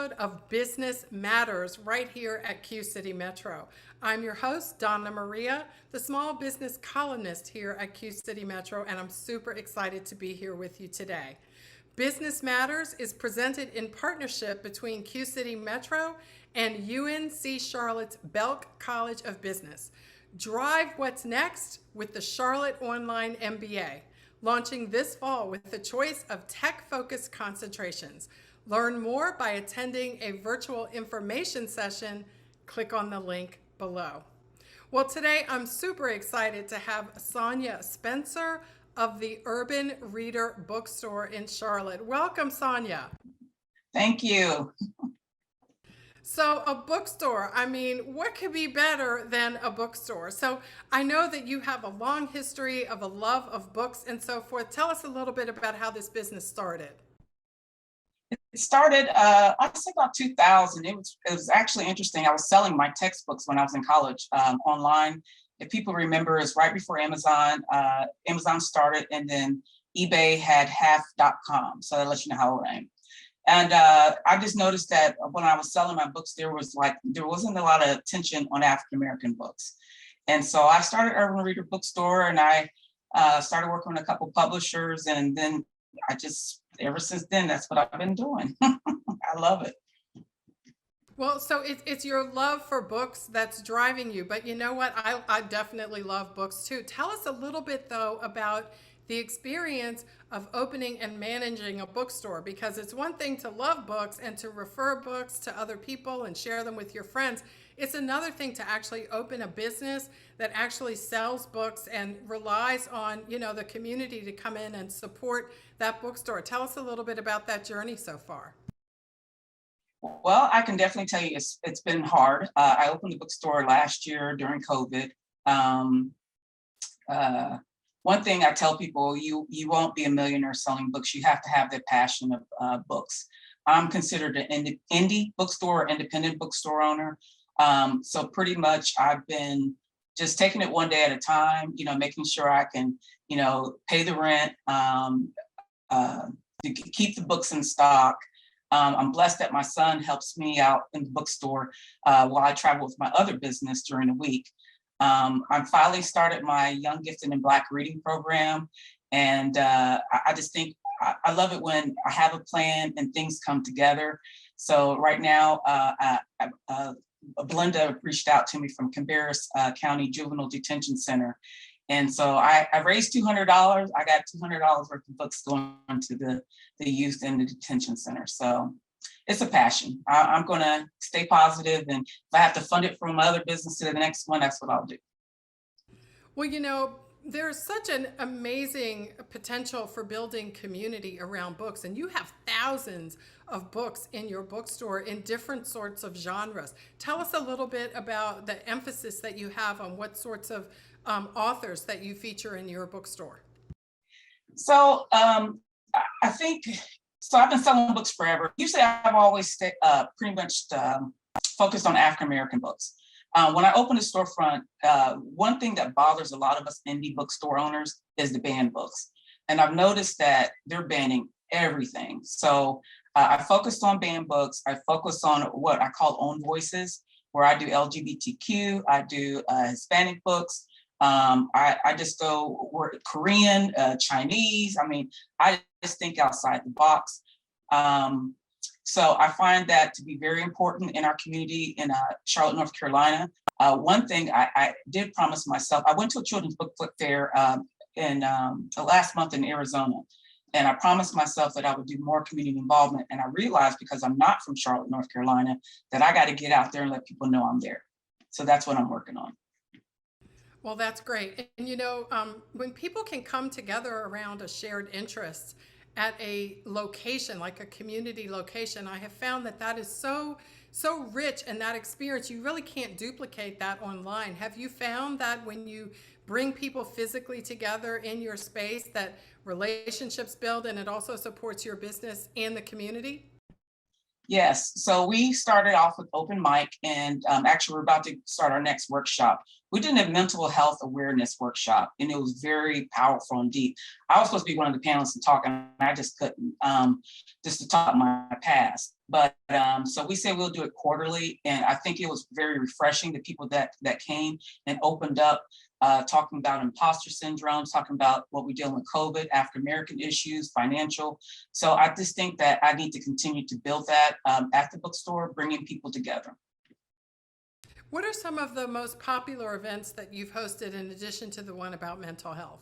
episode of Business Matters right here at Q City Metro. I'm your host, Donna Maria, the small business columnist here at Q City Metro, and I'm super excited to be here with you today. Business Matters is presented in partnership between Q City Metro and UNC Charlotte's Belk College of Business. Drive what's next with the Charlotte Online MBA, launching this fall with a choice of tech-focused concentrations. Learn more by attending a virtual information session. Click on the link below. Well, today I'm super excited to have Sonia Spencer of the Urban Reader Bookstore in Charlotte. Welcome, Sonia. Thank you. So a bookstore, I mean, what could be better than a bookstore? So I know that you have a long history of a love of books and so forth. Tell us a little bit about how this business started. It started, I'd say about 2000. It was actually interesting. I was selling my textbooks when I was in college online. If people remember, it's right before Amazon. Amazon started, and then eBay had half.com. So that lets you know how old I am. And I just noticed that when I was selling my books, there wasn't a lot of attention on African-American books. And so I started Urban Reader Bookstore, and I started working with a couple publishers, and then ever since then, that's what I've been doing. I love it. Well, so it's your love for books that's driving you, but you know what? I definitely love books too. Tell us a little bit though about the experience of opening and managing a bookstore, because it's one thing to love books and to refer books to other people and share them with your friends. It's another thing to actually open a business that actually sells books and relies on, the community to come in and support that bookstore. Tell us a little bit about that journey so far. Well, I can definitely tell you it's been hard. I opened the bookstore last year during COVID. One thing I tell people, you won't be a millionaire selling books. You have to have the passion of books. I'm considered an indie bookstore, independent bookstore owner. So pretty much I've been just taking it one day at a time, making sure I can, pay the rent, to keep the books in stock. I'm blessed that my son helps me out in the bookstore while I travel with my other business during the week. I finally started my Young Gifted and Black reading program. And I just think I love it when I have a plan and things come together. So right now, Belinda reached out to me from Cabarrus County Juvenile Detention Center. And so I raised $200. I got $200 worth of books going to the youth in the detention center. So it's a passion. I'm going to stay positive, and if I have to fund it from my other business to the next one, that's what I'll do. Well, there's such an amazing potential for building community around books, and you have thousands of books in your bookstore in different sorts of genres. Tell us a little bit about the emphasis that you have on what sorts of authors that you feature in your bookstore. So I think, I've been selling books forever. Usually I've always pretty much focused on African-American books. When I open a storefront, one thing that bothers a lot of us indie bookstore owners is the ban books. And I've noticed that they're banning everything. So I focused on ban books. I focus on what I call own voices, where I do LGBTQ, I do Hispanic books. I just go Korean, Chinese. I mean, I just think outside the box. So I find that to be very important in our community in Charlotte, North Carolina. One thing I did promise myself, I went to a children's book fair in the last month in Arizona, and I promised myself that I would do more community involvement. And I realized, because I'm not from Charlotte, North Carolina, that I got to get out there and let people know I'm there. So that's what I'm working on. Well, that's great. And when people can come together around a shared interest at a location, like a community location, I have found that is so rich, and that experience, you really can't duplicate that online. Have you found that when you bring people physically together in your space, that relationships build, and it also supports your business and the community? Yes, so we started off with open mic, and actually we're about to start our next workshop. We did a mental health awareness workshop, and it was very powerful and deep. I was supposed to be one of the panelists to talk, and I just couldn't, just to talk my past. But so we say we'll do it quarterly, and I think it was very refreshing. The people that came and opened up, talking about imposter syndromes, talking about what we're dealing with COVID, African American issues, financial. So I just think that I need to continue to build that at the bookstore, bringing people together. What are some of the most popular events that you've hosted in addition to the one about mental health?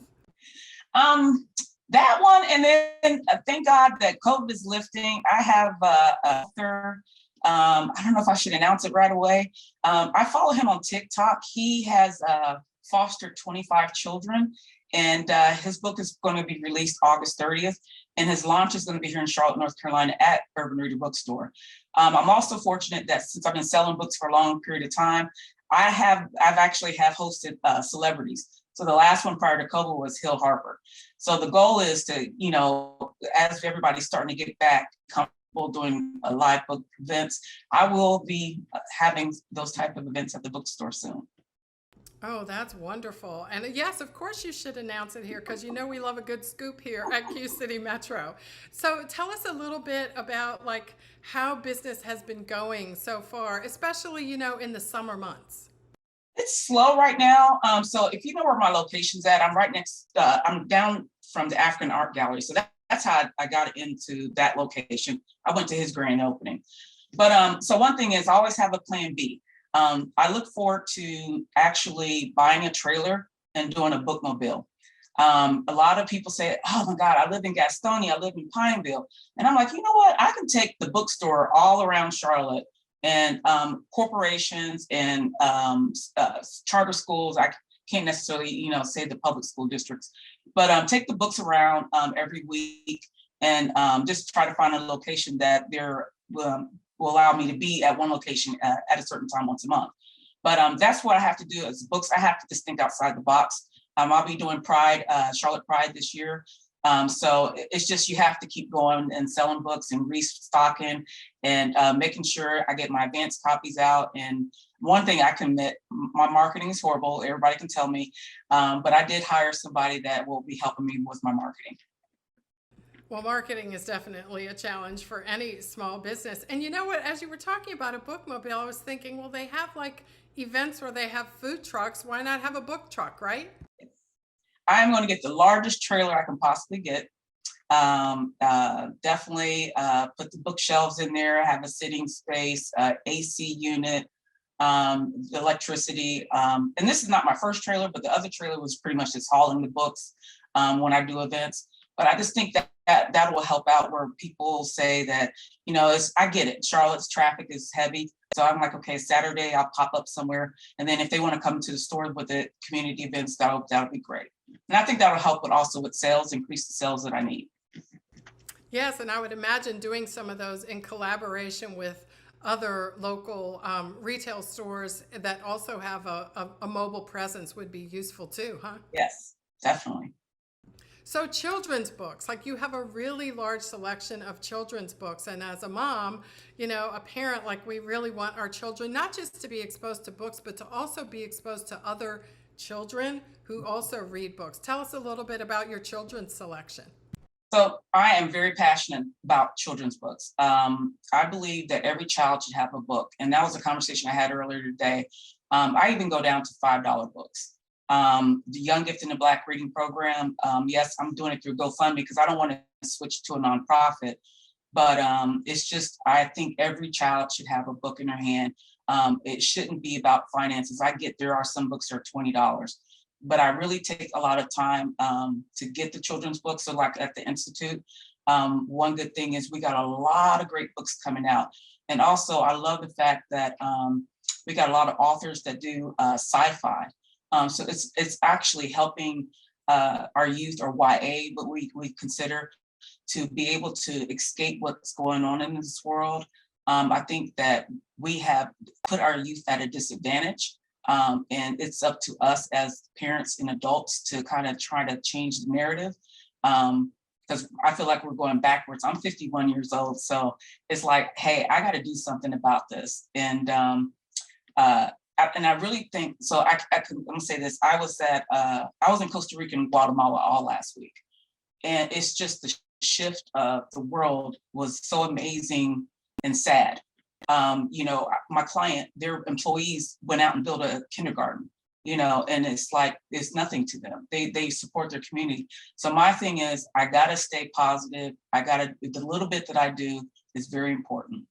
That one, and then thank God that COVID is lifting. I have a third. I don't know if I should announce it right away. I follow him on TikTok. He has fostered 25 children, and his book is going to be released August 30th, and his launch is going to be here in Charlotte, North Carolina at Urban Reader Bookstore. I'm also fortunate that since I've been selling books for a long period of time, I've actually hosted celebrities. So the last one prior to COVID was Hill Harper. So the goal is to, as everybody's starting to get back comfortable doing live book events, I will be having those type of events at the bookstore soon. Oh, that's wonderful. And yes, of course you should announce it here because we love a good scoop here at Q City Metro. So tell us a little bit about like how business has been going so far, especially, in the summer months. It's slow right now. So if you know where my location's at, I'm right next, I'm down from the African Art Gallery. So that's how I got into that location. I went to his grand opening. But so one thing is I always have a plan B. I look forward to actually buying a trailer and doing a bookmobile. A lot of people say, oh my God, I live in Gastonia, I live in Pineville. And I'm like, you know what? I can take the bookstore all around Charlotte, and corporations and charter schools. I can't necessarily, say the public school districts, but take the books around every week and just try to find a location that they're will allow me to be at one location at a certain time once a month. But that's what I have to do as books. I have to just think outside the box. I'll be doing Pride, Charlotte Pride this year. So it's just, you have to keep going and selling books and restocking and making sure I get my advanced copies out. And one thing I can admit, my marketing is horrible. Everybody can tell me, but I did hire somebody that will be helping me with my marketing. Well, marketing is definitely a challenge for any small business. And you know what? As you were talking about a bookmobile, I was thinking, well, they have like events where they have food trucks. Why not have a book truck, right? I'm going to get the largest trailer I can possibly get. Definitely put the bookshelves in there, have a sitting space, AC unit, electricity. And this is not my first trailer, but the other trailer was pretty much just hauling the books when I do events. But I just think that will help out where people say that, I get it. Charlotte's traffic is heavy. So I'm like, okay, Saturday, I'll pop up somewhere. And then if they want to come to the store with the community events, that'll be great. And I think that'll help with sales, increase the sales that I need. Yes, and I would imagine doing some of those in collaboration with other local retail stores that also have a mobile presence would be useful too, huh? Yes, definitely. So children's books, like you have a really large selection of children's books. And as a mom, a parent, like we really want our children not just to be exposed to books, but to also be exposed to other children who also read books. Tell us a little bit about your children's selection. So I am very passionate about children's books. I believe that every child should have a book. And that was a conversation I had earlier today. I even go down to $5 books. The Young Gift in the Black Reading Program, yes, I'm doing it through GoFundMe because I don't want to switch to a nonprofit. But it's just, I think every child should have a book in their hand. It shouldn't be about finances. I get there are some books that are $20. But I really take a lot of time to get the children's books. So like at the Institute, one good thing is we got a lot of great books coming out. And also I love the fact that we got a lot of authors that do sci-fi. So it's actually helping our youth, or YA, what we consider, to be able to escape what's going on in this world. I think that we have put our youth at a disadvantage. And it's up to us as parents and adults to kind of try to change the narrative. Because I feel like we're going backwards. I'm 51 years old. So it's like, hey, I got to do something about this. And I really think, so I'm gonna say this, I was in Costa Rica and Guatemala all last week. And it's just the shift of the world was so amazing and sad. My client, their employees went out and built a kindergarten, and it's like it's nothing to them. They support their community. So my thing is, I gotta stay positive. The little bit that I do is very important.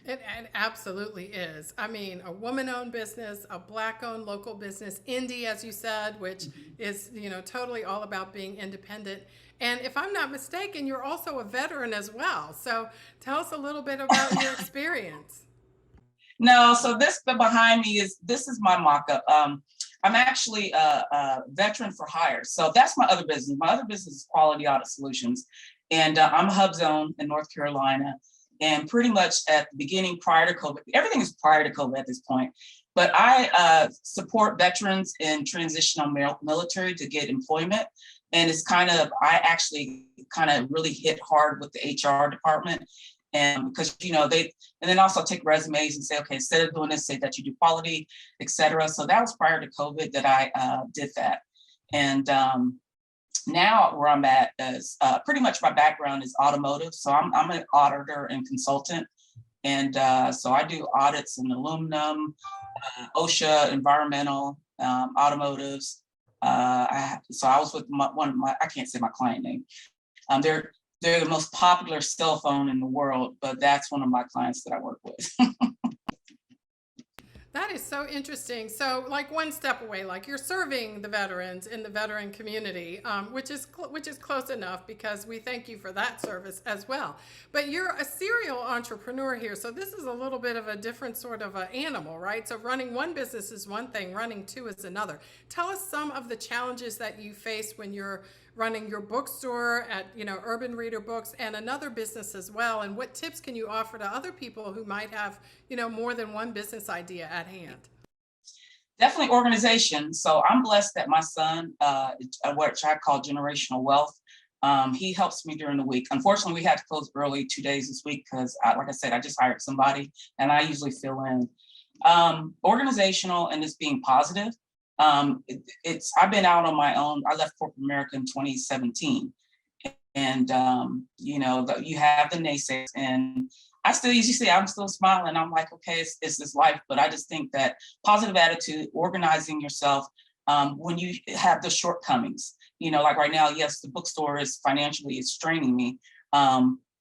It absolutely is. I mean, a woman-owned business, a black-owned local business, indie, as you said, which is, totally all about being independent. And if I'm not mistaken, you're also a veteran as well. So tell us a little bit about your experience. No, so behind me this is my mock-up. I'm actually a veteran for hire. So that's my other business. My other business is Quality Audit Solutions. And I'm a hub zone in North Carolina. And pretty much at the beginning, prior to COVID, everything is prior to COVID at this point. But I support veterans in transitional military to get employment. And I actually kind of really hit hard with the HR department. And because, and then also take resumes and say, okay, instead of doing this, say that you do quality, et cetera. So that was prior to COVID that I did that. And now where I'm at is pretty much my background is automotive. So I'm an auditor and consultant. And so I do audits in aluminum, OSHA, environmental, automotives. So I was with I can't say my client name. They're the most popular cell phone in the world, but that's one of my clients that I work with. That is so interesting. So, like one step away, like you're serving the veterans in the veteran community, which is close enough because we thank you for that service as well. But you're a serial entrepreneur here, so this is a little bit of a different sort of a animal, right? So, running one business is one thing, running two is another. Tell us some of the challenges that you face when you're running your bookstore at Urban Reader Books and another business as well, and what tips can you offer to other people who might have more than one business idea at hand? Definitely organization. So I'm blessed that my son, which I call generational wealth, he helps me during the week. Unfortunately, we had to close early 2 days this week because, like I said, I just hired somebody and I usually fill in. Organizational and just being positive. I've been out on my own. I left corporate America in 2017, and you have the naysayers, and I still usually say I'm still smiling. I'm like, okay, it's this life, but I just think that positive attitude, organizing yourself when you have the shortcomings. Like right now, yes, the bookstore is financially it's straining me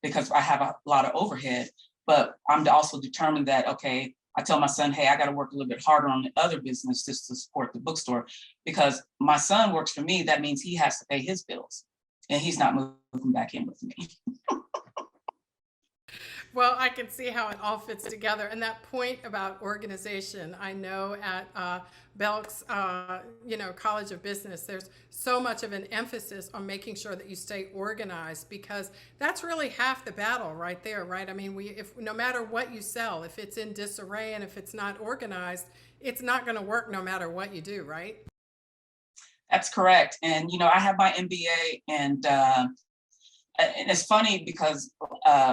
because I have a lot of overhead, but I'm also determined that okay. I tell my son, hey, I got to work a little bit harder on the other business just to support the bookstore because my son works for me. That means he has to pay his bills and he's not moving back in with me. Well, I can see how it all fits together. And that point about organization, I know at Belk's, College of Business, there's so much of an emphasis on making sure that you stay organized because that's really half the battle right there, right? I mean, if no matter what you sell, if it's in disarray and if it's not organized, it's not going to work no matter what you do, right? That's correct. And, I have my MBA and it's funny because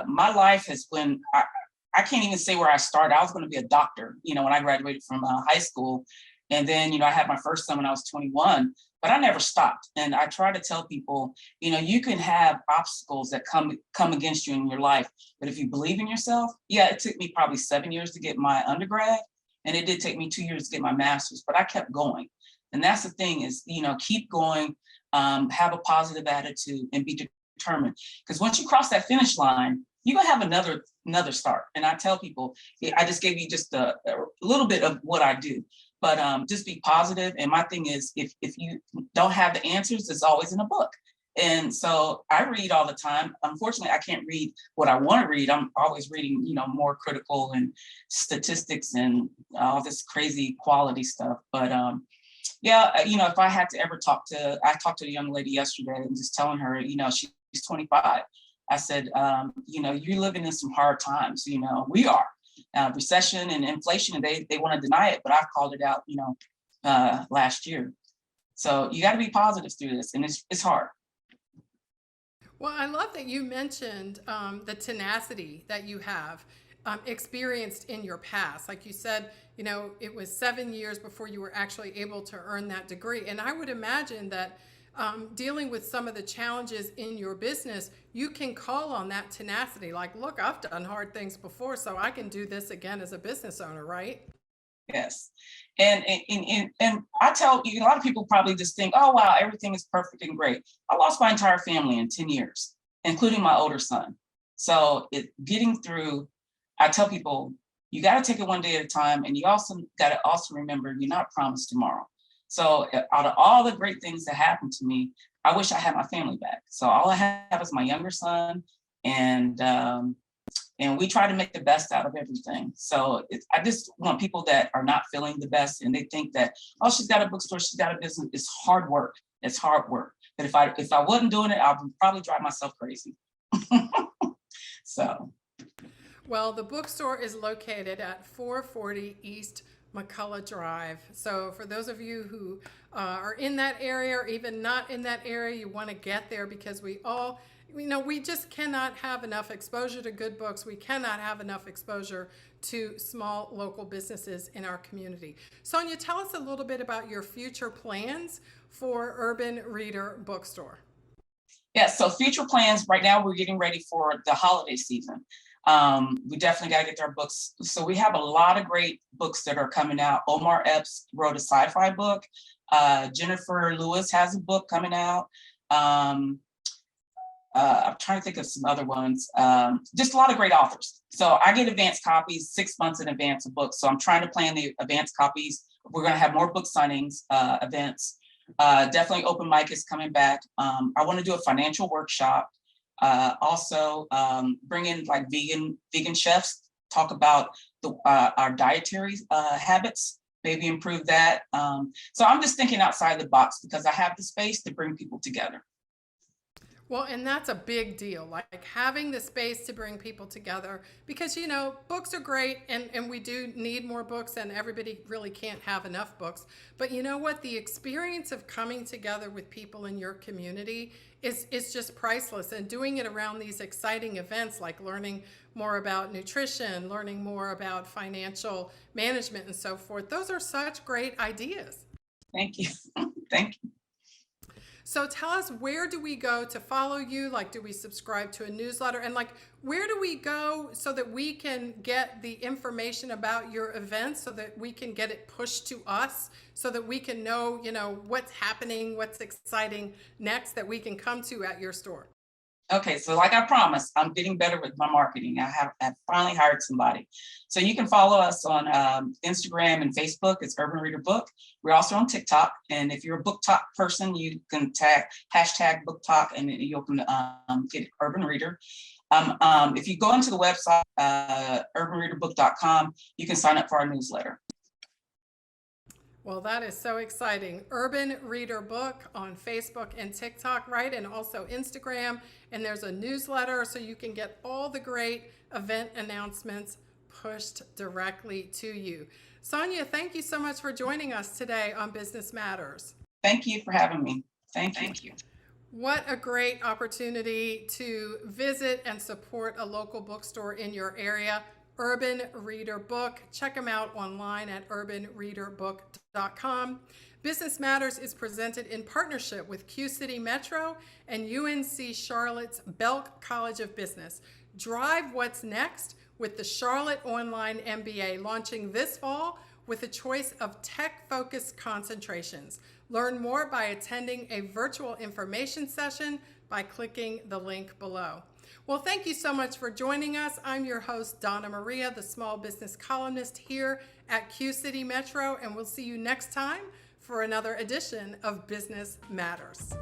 my life has been, I can't even say where I started. I was going to be a doctor, when I graduated from high school. And then, I had my first son when I was 21, but I never stopped. And I try to tell people, you can have obstacles that come against you in your life. But if you believe in yourself, yeah, it took me probably 7 years to get my undergrad. And it did take me 2 years to get my master's, but I kept going. And that's the thing is, keep going, have a positive attitude and be determined. Because once you cross that finish line, you're gonna have another start. And I tell people, I just gave you just a little bit of what I do, but just be positive. And my thing is, if you don't have the answers, it's always in a book. And so I read all the time. Unfortunately, I can't read what I want to read. I'm always reading, more critical and statistics and all this crazy quality stuff. But yeah, if I had to ever I talked to a young lady yesterday and just telling her, she's 25. I said, you're living in some hard times. We are. Recession and inflation, and they want to deny it, but I've called it out, last year. So you got to be positive through this, and it's hard. Well, I love that you mentioned the tenacity that you have experienced in your past. Like you said, it was 7 years before you were actually able to earn that degree. And I would imagine that dealing with some of the challenges in your business, you can call on that tenacity. Like, look, I've done hard things before, so I can do this again as a business owner, right? Yes. And I tell you, a lot of people probably just think, oh, wow, everything is perfect and great. I lost my entire family in 10 years, including my older son. So getting through, I tell people, you got to take it one day at a time. And you also got to also remember, you're not promised tomorrow. So out of all the great things that happened to me, I wish I had my family back. So all I have is my younger son, and we try to make the best out of everything. So I just want people that are not feeling the best and they think that, oh, she's got a bookstore, she's got a business. It's hard work. It's hard work. But if I wasn't doing it, I would probably drive myself crazy. So. Well, the bookstore is located at 440 East McCullough Drive. So for those of you who are in that area or even not in that area, you want to get there, because we just cannot have enough exposure to good books. We cannot have enough exposure to small local businesses in our community. Sonia, tell us a little bit about your future plans for Urban Reader Bookstore. Yes, so future plans, right now we're getting ready for the holiday season. We definitely got to get our books. So we have a lot of great books that are coming out. Omar Epps wrote a sci-fi book. Jennifer Lewis has a book coming out. I'm trying to think of some other ones. Just a lot of great authors. So I get advance copies 6 months in advance of books. So I'm trying to plan the advance copies. We're going to have more book signings, events. Definitely open mic is coming back. I want to do a financial workshop. Also bring in like vegan chefs, talk about our dietary habits, maybe improve that. So I'm just thinking outside the box because I have the space to bring people together. Well, and that's a big deal, like having the space to bring people together, because, books are great and we do need more books, and everybody really can't have enough books. But you know what? The experience of coming together with people in your community is just priceless, and doing it around these exciting events like learning more about nutrition, learning more about financial management and so forth. Those are such great ideas. Thank you. Thank you. So tell us, where do we go to follow you? Like, do we subscribe to a newsletter? And like, where do we go so that we can get the information about your events, so that we can get it pushed to us, so that we can know, what's happening, what's exciting next that we can come to at your store? Okay, so like I promised, I'm getting better with my marketing. I've finally hired somebody. So you can follow us on Instagram and Facebook. It's Urban Reader Book. We're also on TikTok. And if you're a book talk person, you can tag hashtag book talk and you can get Urban Reader. If you go into the website, urbanreaderbook.com, you can sign up for our newsletter. Well, that is so exciting. Urban Reader Book on Facebook and TikTok, right? And also Instagram. And there's a newsletter, so you can get all the great event announcements pushed directly to you. Sonia, thank you so much for joining us today on Business Matters. Thank you for having me. Thank you. What a great opportunity to visit and support a local bookstore in your area. Urban Reader Book. Check them out online at urbanreaderbook.com. Business Matters is presented in partnership with Q City Metro and UNC Charlotte's Belk College of Business. Drive what's next with the Charlotte Online MBA, launching this fall with a choice of tech-focused concentrations. Learn more by attending a virtual information session by clicking the link below. Well, thank you so much for joining us. I'm your host, Donna Maria, the small business columnist here at Q City Metro, and we'll see you next time for another edition of Business Matters.